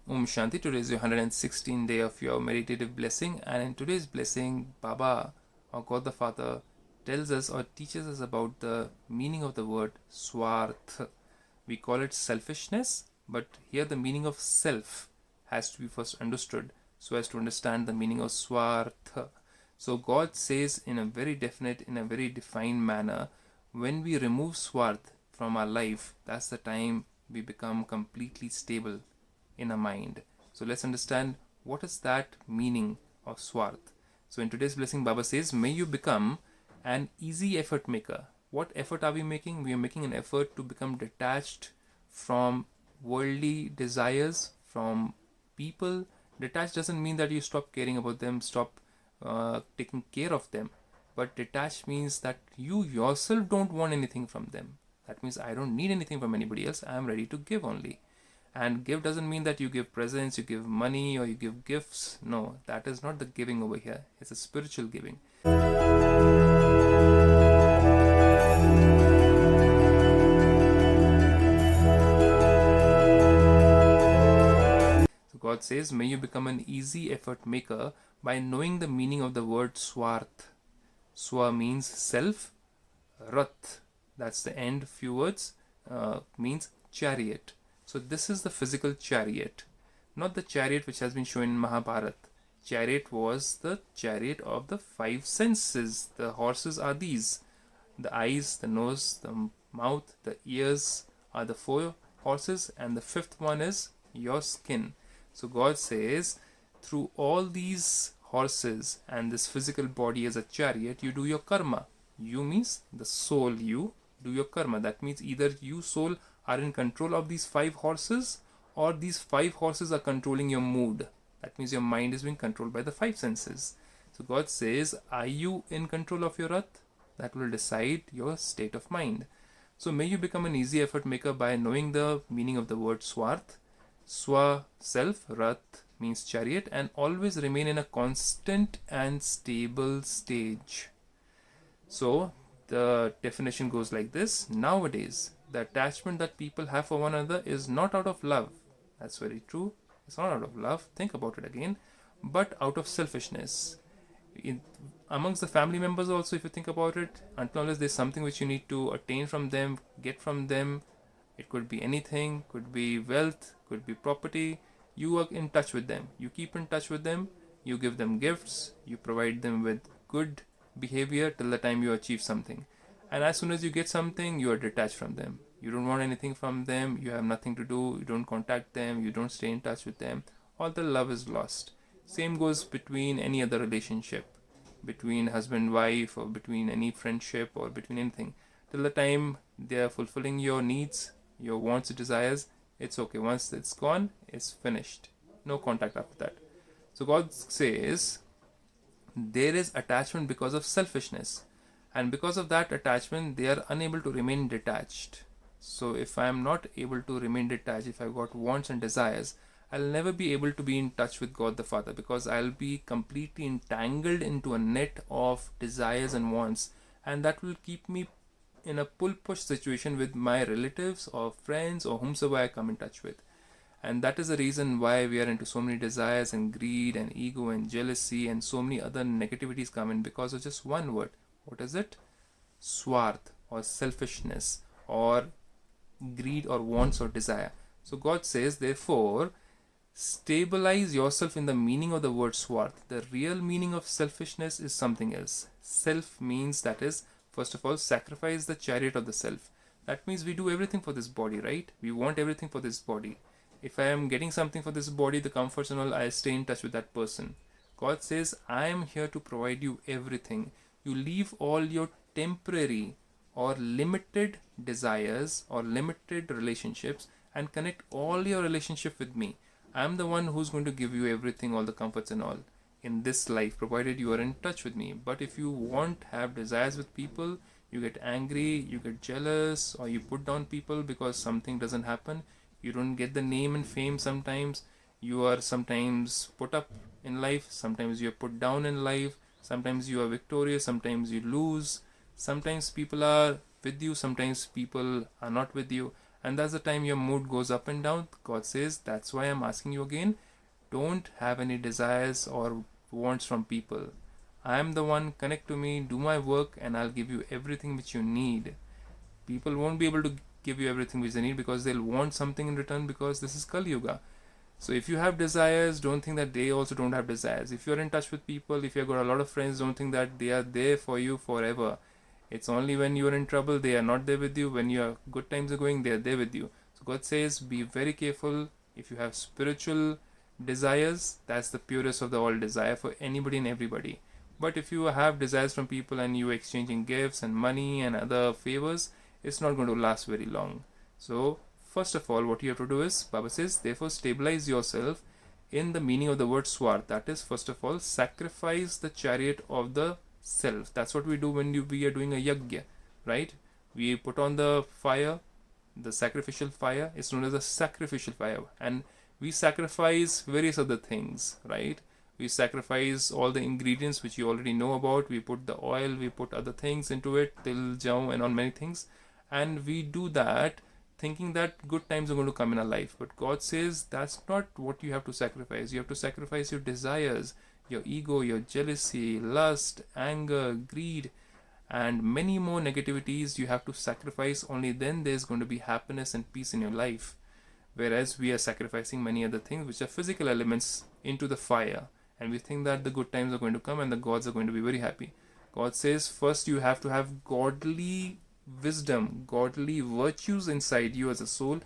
Om Shanti. Today is your 116th day of your meditative blessing, and in today's blessing, Baba or God the Father tells us or teaches us about the meaning of the word Swarth. We call it selfishness, but here the meaning of self has to be first understood so as to understand the meaning of Swarth. So God says in a very definite, in a very defined manner, when we remove Swarth from our life, that's the time we become completely stable in a mind. So let's understand what is that meaning of Swarth. So in today's blessing, Baba says, may you become an easy effort maker. What effort are we making? We are making an effort to become detached from worldly desires, from people. Detached doesn't mean that you stop caring about them, stop taking care of them. But detached means that you yourself don't want anything from them. That means I don't need anything from anybody else. I am ready to give only. And give doesn't mean that you give presents, you give money, or you give gifts. No, that is not the giving over here. It's a spiritual giving. So God says, may you become an easy effort maker by knowing the meaning of the word Swarth. Swa means self, Rath, that's the end few words, means chariot. So this is the physical chariot, not the chariot which has been shown in Mahabharata. Chariot was the chariot of the five senses. The horses are these. The eyes, the nose, the mouth, the ears are the four horses, and the fifth one is your skin. So God says, through all these horses and this physical body as a chariot, you do your karma. You means the soul, you do your karma. That means either you, soul, are in control of these five horses, or these five horses are controlling your mood. That means your mind is being controlled by the five senses. So God says, are you in control of your Rath? That will decide your state of mind. So may you become an easy effort maker by knowing the meaning of the word Swarth. Swa, self, Rath means chariot, and always remain in a constant and stable stage. So the definition goes like this. Nowadays, the attachment that people have for one another is not out of love. That's very true. It's not out of love. Think about it again. But out of selfishness. Amongst the family members also, if you think about it, until unless there's something which you need to attain from them, get from them, it could be anything, could be wealth, could be property, you are in touch with them. You keep in touch with them, you give them gifts, you provide them with good behavior till the time you achieve something. And as soon as you get something, you are detached from them. You don't want anything from them, you have nothing to do, you don't contact them, you don't stay in touch with them. All the love is lost. Same goes between any other relationship, between husband, wife, or between any friendship, or between anything. Till the time they are fulfilling your needs, your wants, desires, it's okay. Once it's gone, it's finished. No contact after that. So God says, there is attachment because of selfishness, and because of that attachment they are unable to remain detached. So if I am not able to remain detached, if I've got wants and desires, I'll never be able to be in touch with God the Father, because I'll be completely entangled into a net of desires and wants, and that will keep me in a pull-push situation with my relatives or friends or whomsoever I come in touch with. And that is the reason why we are into so many desires and greed and ego and jealousy and so many other negativities come in, because of just one word. What is it? Swarth, or selfishness, or greed, or wants, or desire. So God says, therefore, stabilize yourself in the meaning of the word Swarth. The real meaning of selfishness is something else. Self means, that is, first of all, sacrifice the chariot of the self. That means we do everything for this body, right? We want everything for this body. If I am getting something for this body, the comforts and all, I stay in touch with that person. God says, I am here to provide you everything. You leave all your temporary or limited desires or limited relationships and connect all your relationship with me. I am the one who's going to give you everything, all the comforts and all in this life, provided you are in touch with me. But if you want have desires with people, you get angry, you get jealous, or you put down people because something doesn't happen, you don't get the name and fame sometimes, you are sometimes put up in life, sometimes you are put down in life, sometimes you are victorious, sometimes you lose, sometimes people are with you, sometimes people are not with you, and that's the time your mood goes up and down. God says, that's why I'm asking you again, don't have any desires or wants from people. I am the one, connect to me, do my work, and I'll give you everything which you need. People won't be able to give you everything which they need because they'll want something in return, because this is Kali Yuga. So if you have desires, don't think that they also don't have desires. If you're in touch with people, if you've got a lot of friends, don't think that they are there for you forever. It's only when you're in trouble, they are not there with you. When your good times are going, they are there with you. So God says, be very careful. If you have spiritual desires, that's the purest of the all desire for anybody and everybody. But if you have desires from people and you exchanging gifts and money and other favors, it's not going to last very long. So first of all, what you have to do is, Baba says, therefore stabilize yourself in the meaning of the word Swarth. That is, first of all, sacrifice the chariot of the self. That's what we do when we are doing a yajna, right? We put on the fire, the sacrificial fire. It's known as a sacrificial fire, and we sacrifice various other things, right? We sacrifice all the ingredients which you already know about. We put the oil, we put other things into it, til, jaw, and on many things, and we do that thinking that good times are going to come in our life. But God says that's not what you have to sacrifice. You have to sacrifice your desires, your ego, your jealousy, lust, anger, greed, and many more negativities you have to sacrifice. Only then there's going to be happiness and peace in your life. Whereas we are sacrificing many other things which are physical elements into the fire, and we think that the good times are going to come and the gods are going to be very happy. God says first you have to have godly wisdom, godly virtues inside you as a soul,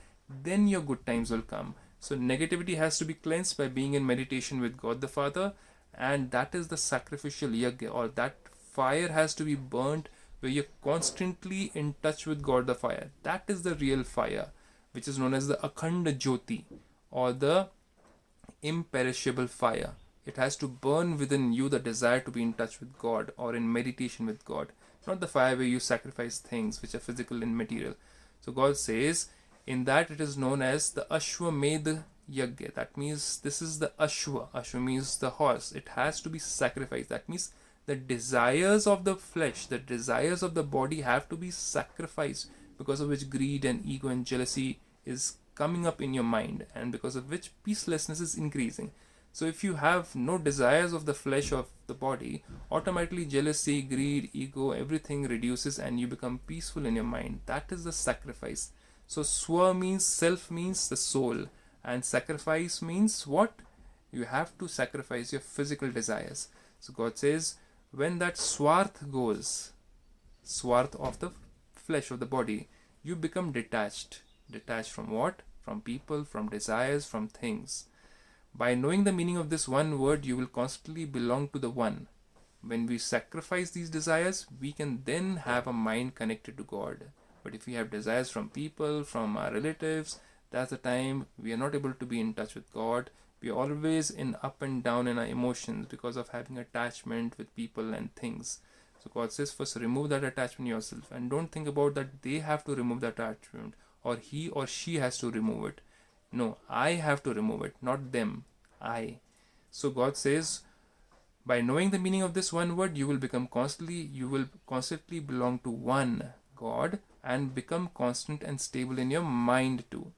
then your good times will come. So negativity has to be cleansed by being in meditation with God the Father, and that is the sacrificial yajna, or that fire has to be burnt where you're constantly in touch with God the Fire. That is the real fire, which is known as the Akhanda Jyoti, or the imperishable fire. It has to burn within you the desire to be in touch with God or in meditation with God, not the fire where you sacrifice things which are physical and material. So God says in that it is known as the Ashwamedh Yajna. That means this is the Ashwa. Ashwa means the horse. It has to be sacrificed. That means the desires of the flesh, the desires of the body have to be sacrificed, because of which greed and ego and jealousy is coming up in your mind, and because of which peacelessness is increasing. So if you have no desires of the flesh of the body, automatically jealousy, greed, ego, everything reduces and you become peaceful in your mind. That is the sacrifice. So swa means self, means the soul, and sacrifice means what? You have to sacrifice your physical desires. So God says when that swarth goes, swarth of the flesh of the body, you become detached. Detached from what? From people, from desires, from things. By knowing the meaning of this one word, you will constantly belong to the one. When we sacrifice these desires, we can then have a mind connected to God. But if we have desires from people, from our relatives, that's the time we are not able to be in touch with God. We are always in up and down in our emotions because of having attachment with people and things. So God says first remove that attachment yourself, and don't think about that they have to remove that attachment or he or she has to remove it. No, I have to remove it, not them. I. So God says by knowing the meaning of this one word, you will constantly belong to one God and become constant and stable in your mind too.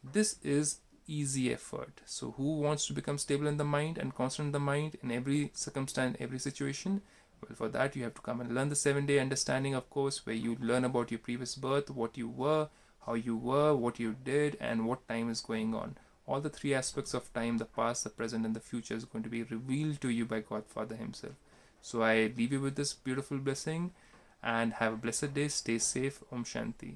This is easy effort. So who wants to become stable in the mind and constant in the mind in every circumstance, every situation? Well, for that you have to come and learn the 7-day understanding, of course, where you learn about your previous birth, what you were, how you were, what you did, and what time is going on. All the 3 aspects of time, the past, the present, and the future, is going to be revealed to you by God Father himself. So I leave you with this beautiful blessing and have a blessed day. Stay safe. Om Shanti.